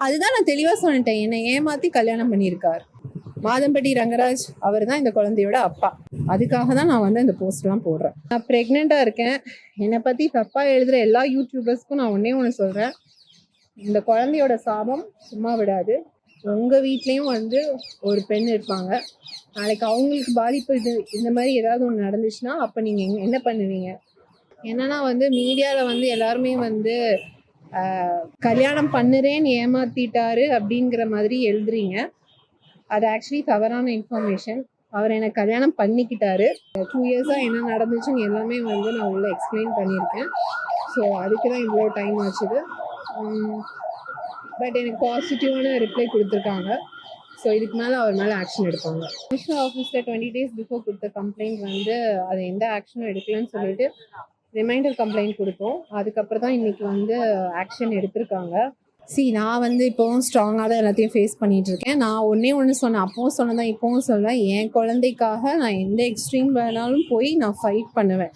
அதுதான் நான் தெளிவா சொல்லிட்டேன். என்னை ஏமாத்தி கல்யாணம் பண்ணியிருக்காரு. மாதம்பட்டி ரங்கராஜ் அவர் தான் இந்த குழந்தையோட அப்பா. அதுக்காக தான் நான் வந்து இந்த போஸ்ட்லாம் போடுறேன். நான் ப்ரெக்னெண்ட்டாக இருக்கேன். என்னை பற்றி தப்பாக எழுதுகிற எல்லா யூடியூபர்ஸ்க்கும் நான் ஒன்று சொல்கிறேன். இந்த குழந்தையோட சாபம் சும்மா விடாது. உங்கள் வீட்லேயும் வந்து ஒரு பெண் இருப்பாங்க. நாளைக்கு அவங்களுக்கு பாதிப்பு இந்த மாதிரி ஏதாவது ஒன்று நடந்துச்சுன்னா அப்போ நீங்கள் என்ன பண்ணுவீங்க? என்னன்னா வந்து மீடியாவில் வந்து எல்லாருமே வந்து கல்யாணம் பண்ணுறேன்னு ஏமாத்திட்டாரு அப்படிங்கிற மாதிரி எழுதுறீங்க. அது ஆக்சுவலி தவறான இன்ஃபர்மேஷன். அவர் எனக்கு கல்யாணம் பண்ணிக்கிட்டாரு. 2 இயர்ஸாக என்ன நடந்துச்சுன்னு எல்லாமே வந்து நான் உள்ள எக்ஸ்பிளைன் பண்ணியிருக்கேன். ஸோ அதுக்கு தான் இவ்வளோ டைம் ஆச்சுது. பட் எனக்கு பாசிட்டிவான ரிப்ளை கொடுத்துருக்காங்க. ஸோ இதுக்கு மேலே அவர் மேலே ஆக்ஷன் எடுப்பாங்க. கமிஷனர் ஆஃபீஸில் 20 days பிஃபோர் கொடுத்த கம்ப்ளைண்ட் வந்து அது எந்த ஆக்ஷனும் எடுக்கலன்னு சொல்லிட்டு ரிமைண்டர் கம்ப்ளைண்ட் கொடுத்தோம். அதுக்கப்புறம் தான் இன்னைக்கு வந்து ஆக்ஷன் எடுத்திருக்காங்க. நான் வந்து இப்போவும் ஸ்ட்ராங்காக தான் எல்லாத்தையும் ஃபேஸ் பண்ணிட்டு இருக்கேன். நான் ஒன்று சொன்னேன், அப்பவும் சொன்னதான் இப்போவும் சொல்வேன். என் குழந்தைக்காக நான் எந்த எக்ஸ்ட்ரீம் வேணாலும் போய் நான் ஃபைட் பண்ணுவேன்.